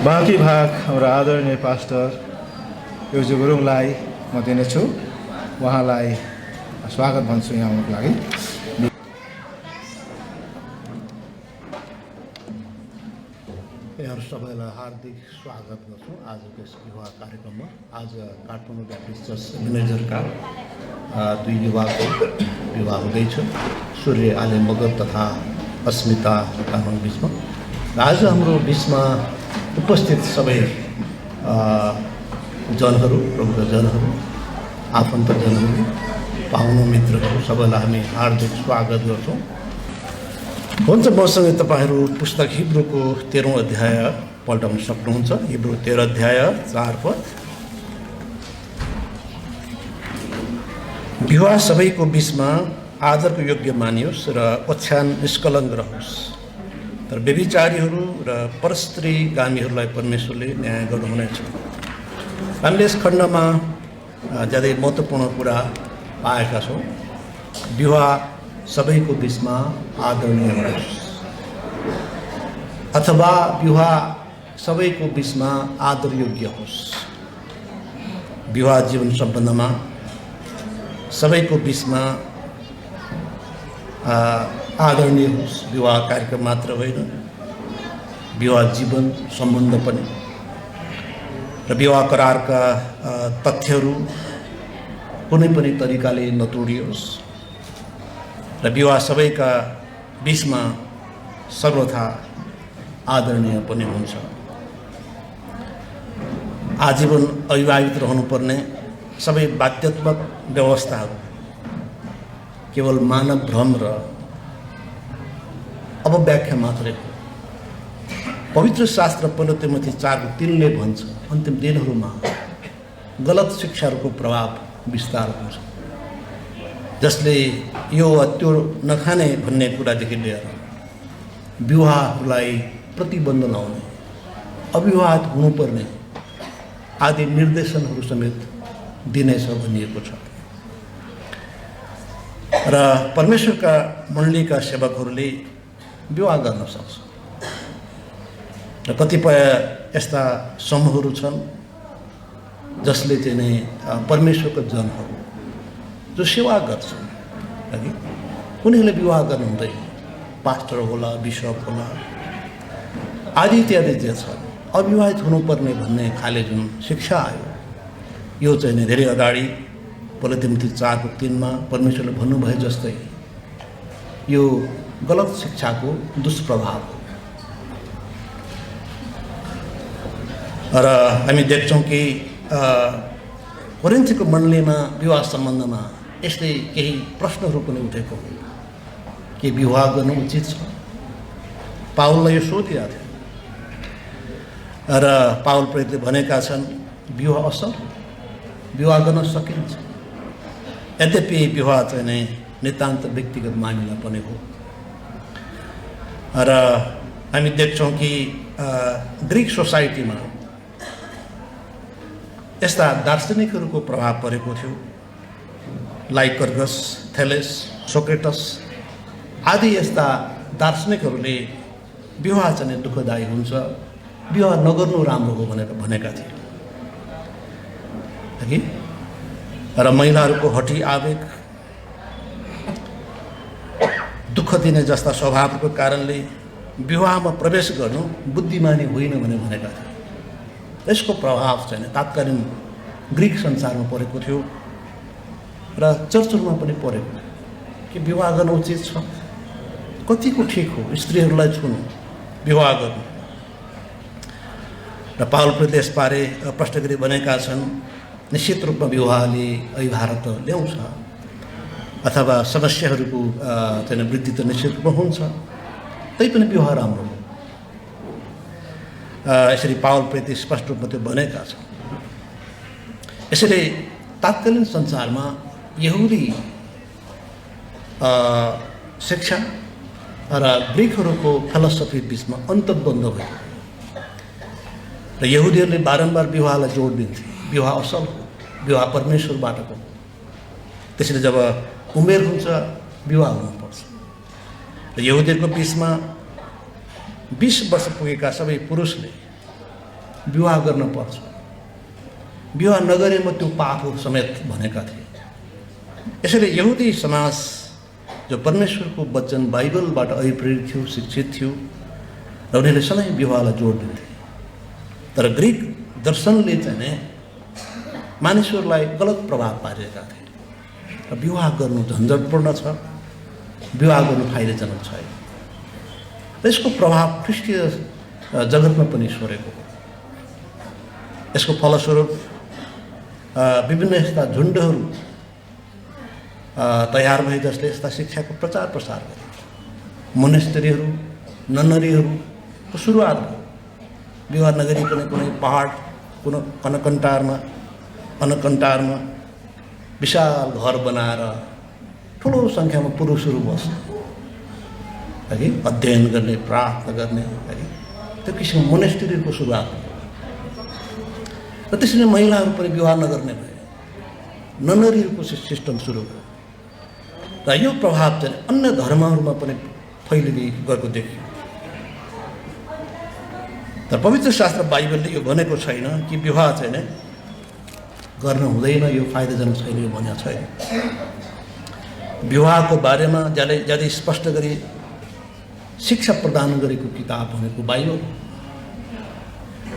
बाँकी भाग हाम्रो आदरणीय पास्टर युजु गुरुङलाई म दिनेछु। उहाँलाई स्वागत भन्छु यहाँको लागि। यहाँहरू सबैलाई हार्दिक स्वागत गर्छु आजको यस विवाह कार्यक्रममा। आज काठमाडौँ ब्याप्टिस्ट चर्च म्यानेजरका दुई युवाको विवाह हुँदैछ, सूर्य आले मगर तथा अस्मिता तामाङ बिचमा। र आज हाम्रो बिचमा उपस्थित सबै जनहरू, प्रमुख जनहरू, आफन्तजनहरू, पाहुना मित्रहरू सबैलाई हामी हार्दिक स्वागत गर्छौँ। हुन्छ, मसँग तपाईँहरू पुस्तक हिब्रूको 13औं अध्याय पल्टाउन सक्नुहुन्छ। हिब्रू 13 अध्याय 4 पद। विवाह सबैको बिचमा आदरको योग्य मानियोस् र ओछ्यान निष्कलङ्क रहोस्, तर व्यभिचारीहरू र परस्त्रीगामीहरूलाई परमेश्वरले न्याय गर्नुहुनेछ। हामीले यस खण्डमा ज्यादै महत्त्वपूर्ण कुरा पाएका छौँ। विवाह सबैको बिचमा आदरणीय होस्, अथवा विवाह सबैको बिचमा आदर योग्य होस्। विवाह जीवन सम्बन्धमा सबैको बिचमा आदरणीय होस्। विवाह कार्यक्रम मात्र होइन, विवाह जीवन सम्बन्ध पनि। र विवाह करारका तथ्यहरू कुनै पनि तरिकाले नतोडियोस् र विवाह सबैका बिचमा सर्वथा आदरणीय पनि हुन्छ। आजीवन अविवाहित रहनुपर्ने सबै बाध्यात्मक व्यवस्थाहरू केवल मानव भ्रम र अपव्याख्या मात्रै हो। पवित्र शास्त्र पहिलो तिमोथी 4:3ले भन्छ, अन्तिम दिनहरूमा गलत शिक्षाहरूको प्रभाव विस्तार हुन्छ, जसले यो वा त्यो नखाने भन्ने कुरादेखि लिएर विवाहलाई प्रतिबन्ध लाउने, अविवाहित हुनुपर्ने आदि निर्देशनहरू समेत दिनेछ भनिएको छ। र परमेश्वरका मण्डलीका सेवकहरूले विवाह गर्न सक्छ। र कतिपय यस्ता समूहहरू छन् जसले चाहिँ नै परमेश्वरका जनहरू जो सेवा गर्छन्, है, उनीहरूले विवाह गर्नु हुँदैन। पास्टर होला, बिसप होला, आदि इत्यादि जे छ, अविवाहित हुनुपर्ने भन्ने खाले जुन शिक्षा आयो, यो चाहिँ नि धेरै अगाडि पहिलो तिमोथी 4:3मा परमेश्वरले भन्नुभए जस्तै यो गलत शिक्षाको दुष्प्रभाव हो। र हामी देख्छौँ कि कोरिन्थीको मण्डलीमा विवाह सम्बन्धमा यस्तै केही प्रश्नहरू पनि उठेको हो कि विवाह गर्नु उचित छ। पावललाई यो सोधिएको थियो र पावल प्रेरितले भनेका छन् विवाह असल, विवाह गर्न सकिन्छ। यद्यपि विवाह चाहिँ नै नितान्त व्यक्तिगत मामिला पनि हो। र हामी देख्छौँ कि ग्रिक सोसाइटीमा यस्ता दार्शनिकहरूको प्रभाव परेको थियो, लाइकर्गस, थेलेस, सोक्रेटस आदि यस्ता दार्शनिकहरूले विवाह चाहिँ दुःखदायी हुन्छ, विवाह नगर्नु राम्रो हो भनेर भनेका थिए, है। र महिलाहरूको हठी आवेग, दुःख दिने जस्ता स्वभावको कारणले विवाहमा प्रवेश गर्नु बुद्धिमानी होइन भनेका थिए। यसको प्रभाव चाहिँ तात्कालीन ग्रिक संसारमा परेको थियो र चर्चहरूमा पनि परेको कि विवाह गर्न उचित छ, कतिको ठिक हो स्त्रीहरूलाई छुनु, विवाह गर्नु। र पावल प्रेरितले यसबारे प्रश्न गरी भनेका छन्, निश्चित रूपमा विवाहले अविवाहिता ल्याउँछ अथवा समस्याहरूको चाहिँ वृद्धि त निश्चित रूपमा हुन्छ, तैपनि विवाह राम्रो हो। यसरी पावल प्रेरित स्पष्ट रूपमा त्यो भनेका छन्। यसरी तात्कालीन संसारमा यहुदी शिक्षा र ग्रिकहरूको फिलोसफी बिचमा अन्तर्द्वन्द भयो र यहुदीहरूले बारम्बार विवाहलाई जोड दिन्थे, विवाह असल हो, विवाह परमेश्वरबाटको हो। त्यसैले जब उमेर हुन्छ विवाह हुनुपर्छ। र यहुदीहरूको बिचमा 20 वर्ष पुगेका सबै पुरुषले विवाह गर्न पर्छ, विवाह नगरेमा त्यो पाप हो समेत भनेका थिए। यसैले यहुदी समाज जो परमेश्वरको वचन बाइबलबाट अभिप्रेरित थियो, शिक्षित थियो र उनीहरूले सधैँ विवाहलाई जोड दिन्थे। तर ग्रिक दर्शनले चाहिँ नै मानिसहरूलाई गलत प्रभाव पारिरहेका थिए र विवाह गर्नु झन्झटपूर्ण छ, विवाह गर्नु फाइदाजनक छैन र यसको प्रभाव ख्रिस्टीय जगतमा पनि सरेको हो। यसको फलस्वरूप विभिन्न यस्ता झुन्डहरू तयार भए जसले यस्ता शिक्षाको प्रचार प्रसार गरे। मोनेस्टरीहरू, नन्नरीहरूको सुरुवात भयो। विवाह नगरी कुनै पहाड, कुनै अनकन्टारमा विशाल घर बनाएर ठुलो सङ्ख्यामा पुरुषहरू बस्ने, है, अध्ययन गर्ने, प्रार्थना गर्ने, है, त्यो किसिमको मोनेस्टरीको सुरुवात भयो। र त्यसरी महिलाहरू पनि विवाह नगर्ने भए, नन्नरीहरूको सिस्टम सुरु भयो र यो प्रभाव चाहिँ अन्य धर्महरूमा पनि फैलिँदै गएको देखियो। तर पवित्र शास्त्र बाइबलले यो भनेको छैन कि विवाह चाहिँ नै गर्न हुँदैन, यो फाइदाजनक छैन, यो भनेको छैन। विवाहको बारेमा ज्यादै स्पष्ट गरी शिक्षा प्रदान गरेको किताब भनेको बाइबल,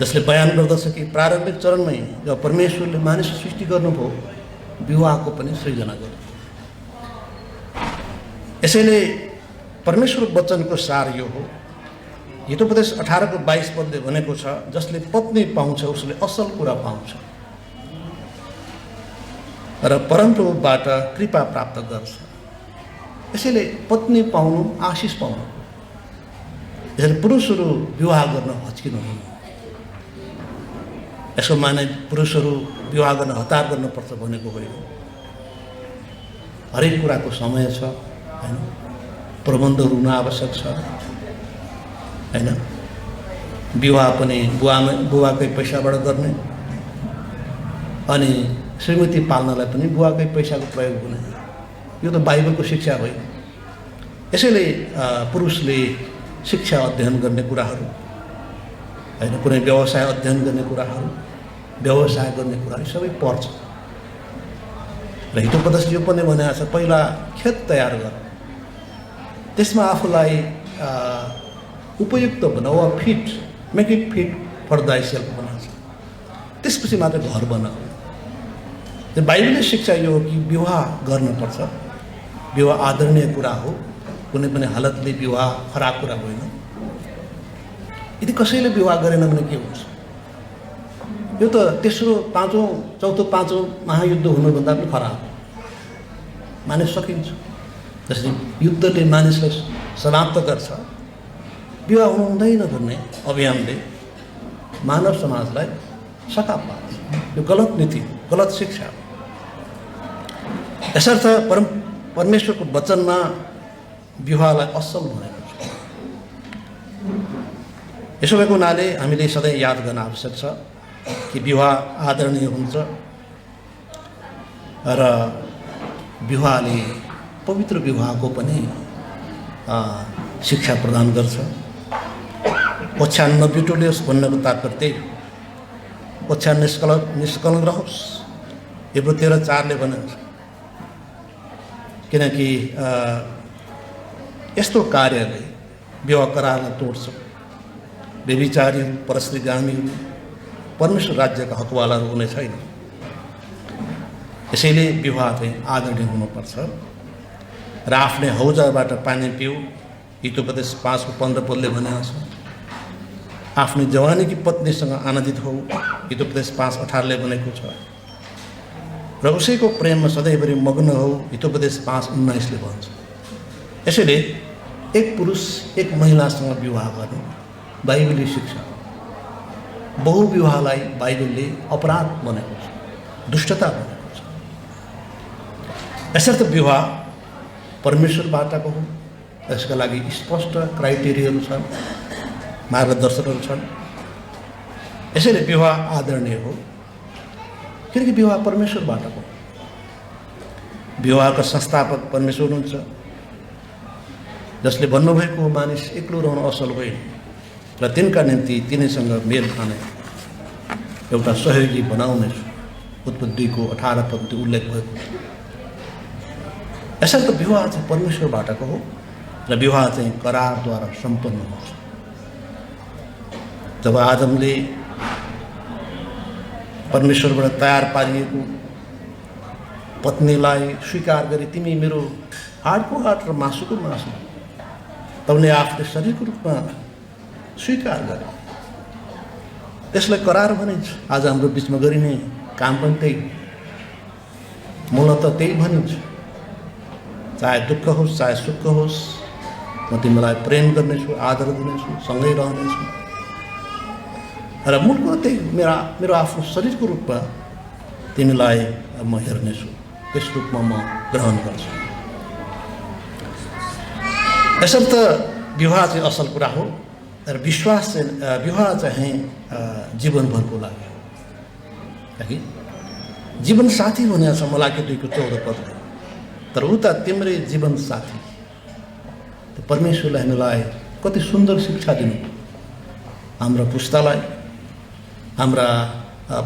जसले बयान गर्दछ कि प्रारम्भिक चरणमै जब परमेश्वरले मानिस सृष्टि गर्नुभयो, विवाहको पनि सृजना गर्नु। यसैले परमेश्वर वचनको सार यो हो। हितोपदेश 18:22 भनेको छ, जसले पत्नी पाउँछ उसले असल कुरा पाउँछ र परमप्रभुबाट कृपा प्राप्त गर्छ। यसैले पत्नी पाउनु आशिष पाउनु। यसैले पुरुषहरू विवाह गर्न हच्किनुहुन्न। यसको माने पुरुषहरू विवाह गर्न हतार गर्नुपर्छ भनेको होइन। हरेक कुराको समय छ, हैन, प्रबन्धहरू हुन आवश्यक छ, हैन। विवाह पनि बुवाकै पैसाबाट गर्ने अनि श्रीमती पाल्नलाई पनि बुवाकै पैसाको प्रयोग हुने, यो त बाइबलको शिक्षा होइन। यसैले पुरुषले शिक्षा अध्ययन गर्ने कुराहरू, हैन, कुनै व्यवसाय अध्ययन गर्ने कुराहरू, व्यवसाय गर्ने कुराहरू सबै पर्छ। र हितोपदेशले यो पनि भनेको छ, पहिला खेत तयार गर, त्यसमा आफूलाई उपयुक्त बनाऊ, वा fit, make it fit for thyself बनाउँछ, त्यसपछि मात्र घर बनाऊ। बाइबलले शिक्षा यो हो कि विवाह गर्नुपर्छ। विवाह आदरणीय कुरा हो, कुनै पनि हालतले विवाह खराब कुरा होइन। यदि कसैले विवाह गरेन भने के हुन्छ? यो त तेस्रो, पाँचौँ, चौथो, पाँचौँ महायुद्ध हुनुभन्दा पनि खराब। मानिस सकिन्छ। जसरी युद्धले मानिसलाई समाप्त गर्छ, विवाह हुनु हुँदैन भन्ने अभियानले मानव समाजलाई सताप पार्छ। यो गलत नीति, गलत शिक्षा हो। यसर्थ परमेश्वरको वचनमा विवाहलाई असल भनेको छ। यसो भएको हुनाले हामीले सधैँ याद गर्न आवश्यक छ कि विवाह आदरणीय हुन्छ र विवाहले पवित्र विवाहको पनि शिक्षा प्रदान गर्छ। ओछ्यान नबिटोलियोस् भन्नको तात्पर्य ओछ्यान निष्कलङ्क रहोस्, हिब्रू 13:4 भनेको छ। किनकि यस्तो कार्यले विवाह करारलाई तोड्छ। व्यभिचारीहरू, परस्त्रीगामीहरू परमेश्वर राज्यका हकवालाहरू हुने छैन। यसैले विवाह चाहिँ आदरणीय हुनुपर्छ र आफ्नै हौजाबाट पानी पिउ, हितोपदेश 5:15 भनेको छ। आफ्नै जवानीकी पत्नीसँग आनन्दित हौ, हितोपदेश 5:18 भनेको छ। र उसैको प्रेममा सधैँभरि मग्न हौ, हितोपदेश 5:19 भन्छ। यसैले एक पुरुष एक महिलासँग विवाह गर्नु बाइबली शिक्षा हो। बहुविवाहलाई बाइबलले अपराध भनेको छ, दुष्टता भनेको छ। यसर्थ विवाह परमेश्वरबाटको हो। यसका लागि स्पष्ट क्राइटेरियाहरू छन्, मार्गदर्शनहरू छन्। यसैले विवाह आदरणीय हो, किनकि विवाह परमेश्वरबाटको। विवाहका संस्थापक परमेश्वर हुनुहुन्छ, जसले भन्नुभएको मानिस एक्लो रहन असल होइन र तिनका निम्ति तिनीसँग मेल खाने एउटा सहयोगी बनाउनेछु। उत्पत्ति 2:18 उल्लेख भएको छ। यसर्थ विवाह चाहिँ परमेश्वरबाटको हो र विवाह चाहिँ करारद्वारा सम्पन्न हुन्छ। जब आदमले परमेश्वरबाट तयार पारिएको पत्नीलाई स्वीकार गरे, तिमी मेरो हाडको हाड र मासुको मासु, त उनले आफ्नो शरीरको रूपमा स्वीकार गरे। त्यसलाई करार भनिन्छ। आज हाम्रो बिचमा गरिने काम पनि त्यही, मूलत त्यही भनिन्छ। चाहे दुःख होस् चाहे सुख होस्, म तिमीलाई प्रेम गर्नेछु, आदर दिनेछु, सँगै रहनेछु र मूल कुरो त्यही, मेरो आफ्नो शरीरको रूपमा तिमीलाई म हेर्नेछु, त्यस रूपमा म ग्रहण गर्छु। यसर्थ विवाह चाहिँ असल कुरा हो र विश्वास चाहिँ विवाह चाहिँ जीवनभरको लागि हो। कि जीवन साथी भनेको छ मलाकी 2:14 पदले, तर उता तिम्रै जीवन साथी परमेश्वरले हामीलाई कति सुन्दर शिक्षा दिनु, हाम्रा पुस्तालाई, हाम्रा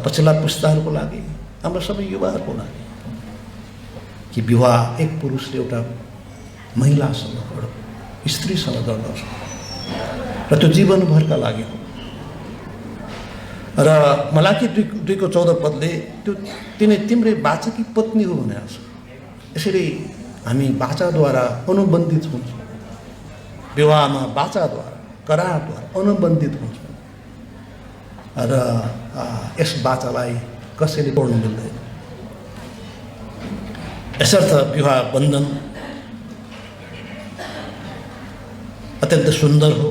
पछिल्ला पुस्ताहरूको लागि, हाम्रा सबै युवाहरूको लागि, कि विवाह एक पुरुषले एउटा महिलासँग, एउटा स्त्रीसँग गर्दछ र त्यो जीवनभरका लागि हो। र मलाकी 2:14 पदले त्यो तिनी तिम्रै वाचकी पत्नी हो भनेको छ। यसरी हामी वाचाद्वारा अनुबन्धित हुन्छौँ, विवाहमा वाचाद्वारा करारद्वारा अनुबन्धित हुन्छौँ र यस वाचालाई कसैले तोड्नु मिल्दैन। यसर्थ विवाह बन्धन अत्यन्त सुन्दर हो।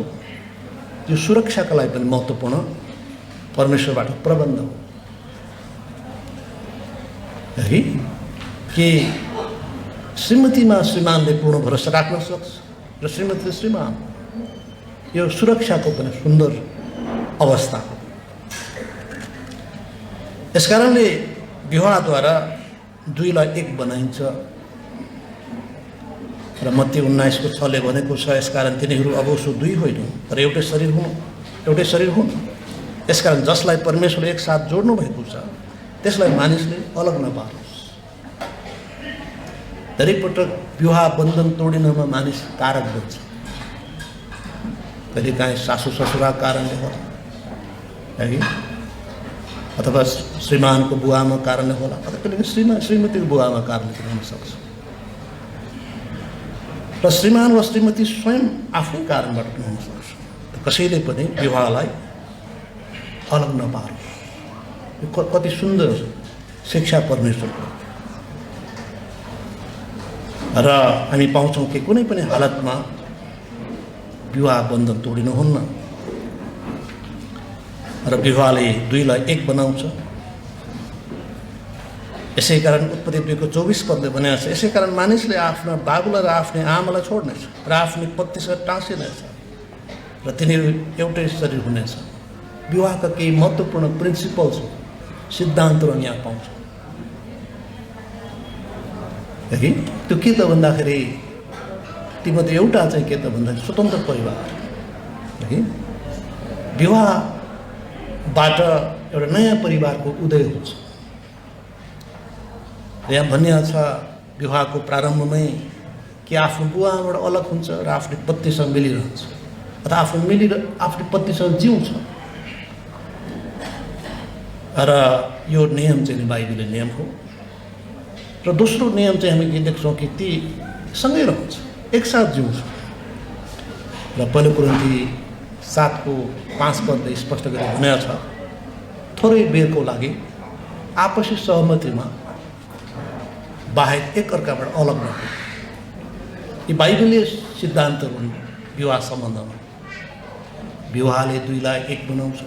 यो सुरक्षाका लागि पनि महत्त्वपूर्ण परमेश्वरबाट प्रबन्ध हो है कि श्रीमतीमा श्रीमानले पूर्ण भरोसा राख्न सक्छ र श्रीमतीले श्रीमान, यो सुरक्षाको पनि सुन्दर अवस्था हो। यसकारणले विवाहद्वारा दुईलाई एक बनाइन्छ र मत्ती 19:6ले भनेको छ, यसकारण तिनीहरू अब उसो दुई होइन तर एउटै शरीर हुन्। यसकारण जसलाई परमेश्वरले एकसाथ जोड्नु भएको छ त्यसलाई मानिसले अलग नपारोस्। धेरै पटक विवाह बन्धन तोडिनमा मानिस कारक बन्छ। कहिले काहीँ सासू ससुराको कारणले होला है, अथवा श्रीमानको बुवामा कारणले होला, अथवा कहिले श्रीमतीको बुवामा कारणले पनि हुनसक्छ र श्रीमान वा श्रीमती स्वयं आफ्नै कारणबाट पनि हुनसक्छ। कसैले पनि विवाहलाई अलग नपारोस्। कति सुन्दर शिक्षा परमेश्वरको। र हामी पाउँछौँ कि कुनै पनि हालतमा विवाह बन्धन तोडिनुहुन्न र विवाहले दुईलाई एक बनाउँछ। यसै कारण उत्पत्ति 2:24 पदले भनेको छ, यसै कारण मानिसले आफ्ना बाबुलाई र आफ्नै आमालाई छोड्नेछ र आफ्नै पत्नीसँग टाँसिनेछ र तिनीहरू एउटै शरीर हुनेछ। विवाहका केही महत्त्वपूर्ण प्रिन्सिपल्स, सिद्धान्तहरू यहाँ पाउँछौँ है। त्यो के त भन्दाखेरि तीमध्ये एउटा चाहिँ के त भन्दाखेरि स्वतन्त्र परिवार है। विवाहबाट एउटा नयाँ परिवारको उदय हुन्छ। यहाँ भनिएको छ विवाहको प्रारम्भमै कि आफ्नो बुवाबाट अलग हुन्छ र आफ्नो पत्नीसँग मिलिरहन्छ अथवा आफ्नो पत्नीसँग जिउँछ। र यो नियम चाहिँ बाइबलले नियम हो। र दोस्रो नियम चाहिँ हामी के देख्छौँ कि ती सँगै रहन्छ, एकसाथ जिउँछ। र पहिलो कुरिन्थी 7:5 पदले स्पष्ट गरेर भनेको छ, थोरै बेरको लागि आपसी सहमतिमा बाहेक एकअर्काबाट अलग नहुनु। यी बाइबलीय सिद्धान्तहरू हुन् विवाह सम्बन्धमा। विवाहले दुईलाई एक बनाउँछ,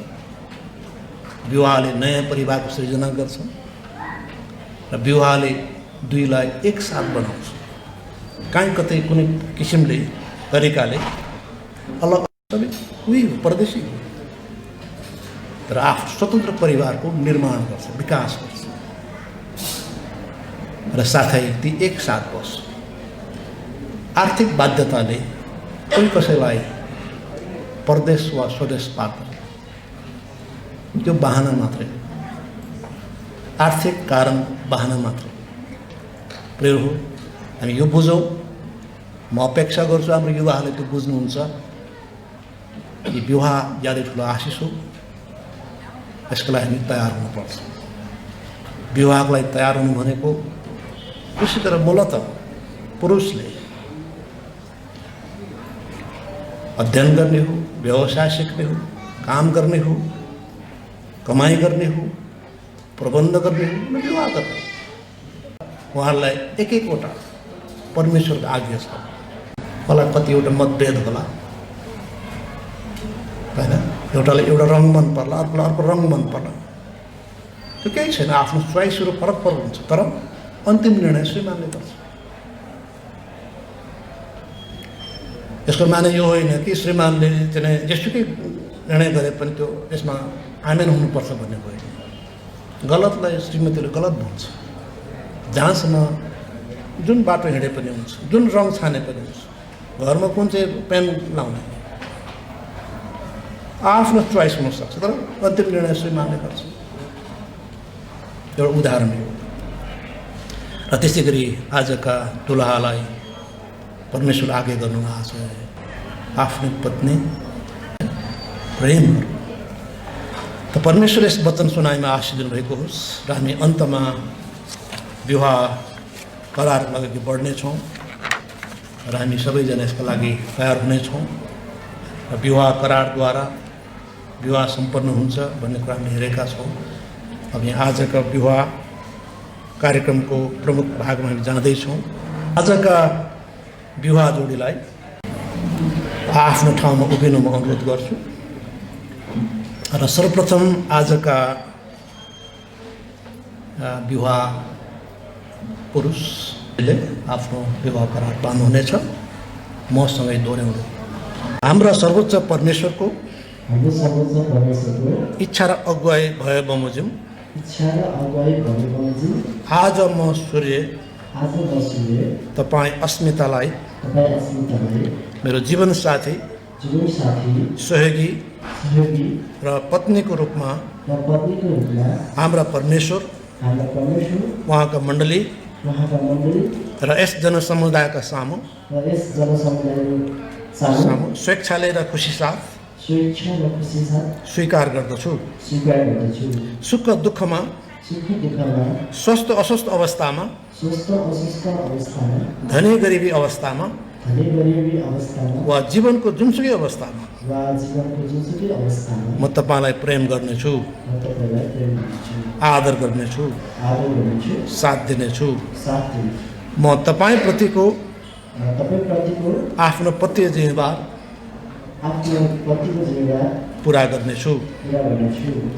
विवाहले नयाँ परिवारको सृजना गर्छ र विवाहले दुईलाई एकसाथ बनाउँछ। काहीँ कतै कुनै किसिमले तरिकाले अलग सबै उही हो, परदेशी हो, तर आफ्नो स्वतन्त्र परिवारको निर्माण गर्छ, विकास गर्छ र साथै ती एकसाथ बस्छ। आर्थिक बाध्यताले कोही कसैलाई परदेश वा स्वदेश पार्छ, त्यो बहाना मात्रै, आर्थिक कारण बहाना मात्रै। प्रिय हो, हामी यो बुझौँ। म अपेक्षा गर्छु हाम्रो युवाहरूले त्यो बुझ्नुहुन्छ कि विवाह ज्यादै ठुलो आशिष हो। यसको लागि हामी तयार हुनुपर्छ। विवाहको लागि तयार हुनु भनेको त्यसै गरेर मूलत पुरुषले अध्ययन गर्ने हो, व्यवसाय सिक्ने हो, काम गर्ने हो, कमाई गर्ने हो, प्रबन्ध गर्ने हो, विवाह गर्ने। उहाँहरूलाई एक एकवटा परमेश्वरको आज्ञा छ। मलाई कतिवटा मतभेद होला होइन, एउटालाई एउटा रङ मन पर्ला, अर्कोलाई अर्को रङ मन पर्ला, त्यो केही छैन। आफ्नो चोइसहरू फरक फरक हुन्छ, तर अन्तिम निर्णय श्रीमानले गर्छ। यसको माने यो होइन कि श्रीमानले चाहिँ जेसुकै निर्णय गरे पनि त्यो यसमा आमेन हुनुपर्छ भन्ने होइन। गलतलाई श्रीमतीले गलत भन्छ। जहाँसम्म जुन बाटो हिँडे पनि हुन्छ, जुन रङ छाने पनि हुन्छ, घरमा कुन चाहिँ पेन लाउने आफ्नो चोइस हुनसक्छ, तर अन्तिम निर्णय श्रीमानले गर्छ। एउटा उदाहरण हो। र त्यसै गरी आजका दुलहालाई परमेश्वर आज्ञा गर्नुभएको छ आफ्नो पत्नी प्रेम। त परमेश्वर यस वचन सुनाइमा आशीष दिनुभएको होस् र हामी अन्तमा विवाह करारको लागि बढ्नेछौँ र हामी सबैजना यसका लागि तयार हुनेछौँ र विवाह करारद्वारा विवाह सम्पन्न हुन्छ भन्ने कुरा हामी हेरेका छौँ। अब यहाँ आजका विवाह कार्यक्रमको प्रमुख भागमा हामी जाँदैछौँ। आजका विवाह जोडीलाई आफ्नो ठाउँमा उभिनु म अनुरोध गर्छु र सर्वप्रथम आजका विवाह पुरुषले आफ्नो विवाह करार बाँध्नुहुनेछ। मसँगै दोहोऱ्याउँदै हाम्रा सर्वोच्च परमेश्वरको इच्छा र अगुवाई भए बमोजिम आज म सूर्य तपाईँ अस्मितालाई मेरो जीवन साथी सहयोगी र पत्नीको रूपमा हाम्रा परमेश्वर उहाँका मण्डली र यस जनसमुदायका सामु स्वेच्छाले र खुसी साथ स्वीकार गर्दछु। सुख दुःखमा स्वस्थ अस्वस्थ अवस्थामा धनी गरिबी अवस्थामा वा जीवनको जुनसुकै अवस्थामा म तपाईँलाई प्रेम गर्नेछु, आदर गर्नेछु, साथ दिनेछु। म तपाईँप्रतिको आफ्नो पति जिम्मेवार पुरा गर्नेछु।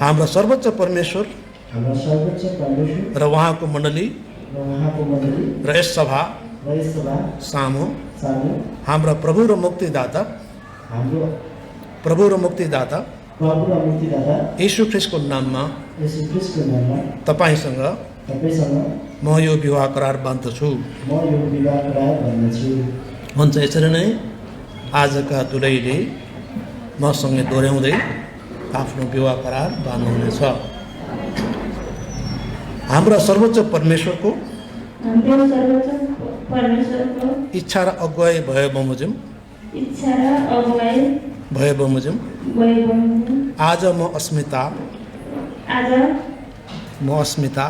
हाम्रो सर्वोच्च परमेश्वर र उहाँको मण्डली र यस सभा सामु हाम्रा प्रभु र मुक्तिदाता यीशु ख्रीष्टको नाममा तपाईँसँग म यो विवाह करार बाँध्दछु। हुन्छ, यसरी नै आजका दुलैले मसँगै दोहोऱ्याउँदै आफ्नो विवाह करार बाँध्नुहुनेछ। हाम्रा सर्वोच्च परमेश्वरको इच्छा र अगुवाई भए बमोजिम आज म अस्मिता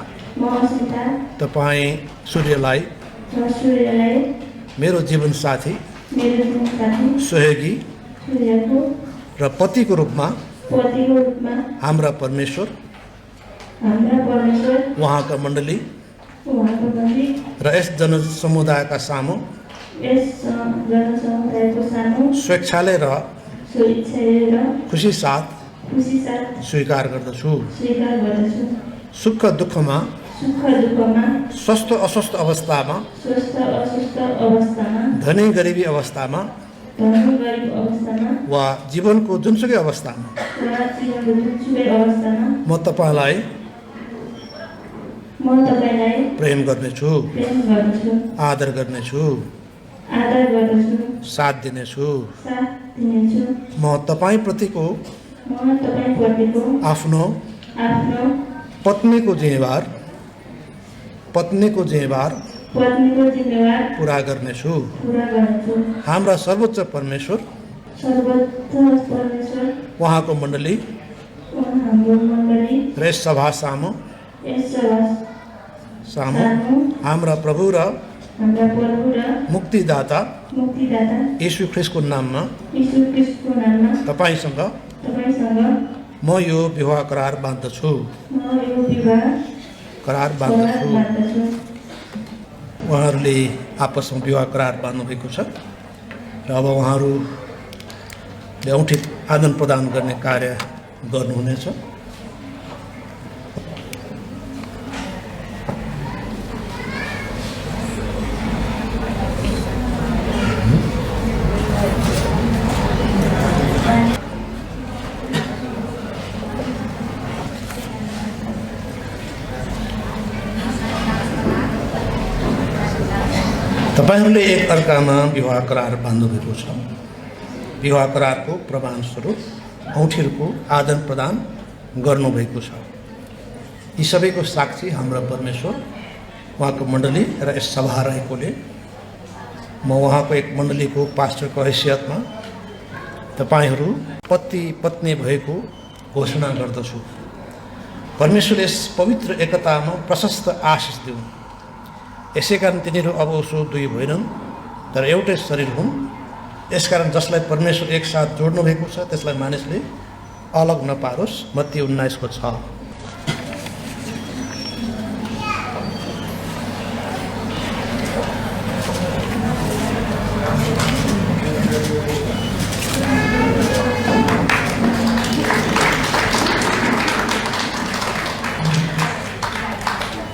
तपाईँ सूर्यलाई मेरो जीवन साथी सहयोगी र पतिको रूपमा हाम्रा परमेश्वर उहाँका मण्डली र यस जनसमुदायका सामु स्वेच्छाले र खुसी साथ स्वीकार गर्दछु। सुख दुःखमा स्वस्थ अस्वस्थ अवस्थामा धनी गरिबी अवस्थामा वा जीवनको जुनसुकै अवस्थामा म तपाईँलाई प्रेम गर्नेछु, आदर गर्नेछु, साथ दिनेछु। म तपाईँप्रतिको आफ्नो पत्नीको जिम्मेवार पत्नीको जिम्मेवार पुरा गर्नेछु। पुरा गर्नेछु। हाम्रा सर्वोच्च परमेश्वर सर्वोच्च परमेश्वर उहाँको मण्डली हाम्रो मण्डली र यस सभा सामु यस सभा सामु हाम्रा प्रभु र हाम्रा प्रभु र मुक्तिदाता मुक्तिदाता यीशु ख्रिस्टको नाममा यीशु ख्रिस्टको नाममा तपाईसँग म यो विवाह करार बाँध्दछु। म यो विवाह करार बाँध्दछु। उहाँहरूले आपसमा विवाह करार बाँध्नुभएको छ र अब उहाँहरूले औँठी आदान प्रदान गर्ने कार्य गर्नुहुनेछ। तपाईहरूले एक अर्कामा विवाह करार बाँध्नुभएको छ। विवाह करारको प्रमाणस्वरूप औँठीहरूको आदान प्रदान गर्नुभएको छ। यी सबैको साक्षी हाम्रा परमेश्वर उहाँको मण्डली र यस सभा रहेकोले म उहाँको एक मण्डलीको पास्टरको हैसियतमा तपाईँहरू पति पत्नी भएको घोषणा गर्दछु। परमेश्वरले यस पवित्र एकतामा प्रशस्त आशिष दिउन्। यसै कारण तिनीहरू अब उसो दुई होइनन् तर एउटै शरीर हुन्। यसकारण जसलाई परमेश्वर एकसाथ जोड्नु भएको छ त्यसलाई मानिसले अलग नपारोस्। मत्ती 19:6।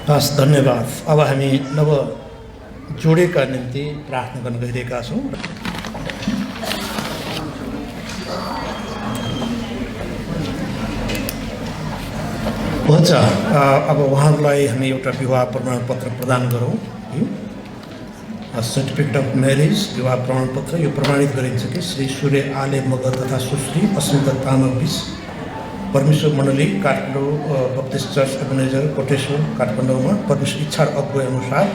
हस्, धन्यवाद। अब हामी नव जोडेका निम्ति प्रार्थना गर्न गइरहेका छौँ। हुन्छ, अब उहाँहरूलाई हामी एउटा विवाह प्रमाणपत्र प्रदान गरौँ। सर्टिफिकेट अफ म्यारेज विवाह प्रमाणपत्र यो प्रमाणित गरिन्छ कि श्री सूर्य आले मगर तथा सुश्री अस्मिता तामाङ बिच परमेश्वर मण्डली काठमाडौँ बप्तिस्ट चर्च एबनेजर कोटेश्वर काठमाडौँमा परमेश्वर इच्छा र अगुवाई अनुसार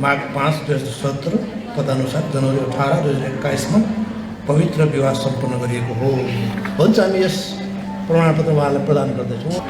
माघ 5, 2017 तदनुसार जनवरी 18, 2021 पवित्र विवाह सम्पन्न गरिएको हो। हुन्छ, हामी यस प्रमाणपत्र उहाँलाई प्रदान गर्दछौँ।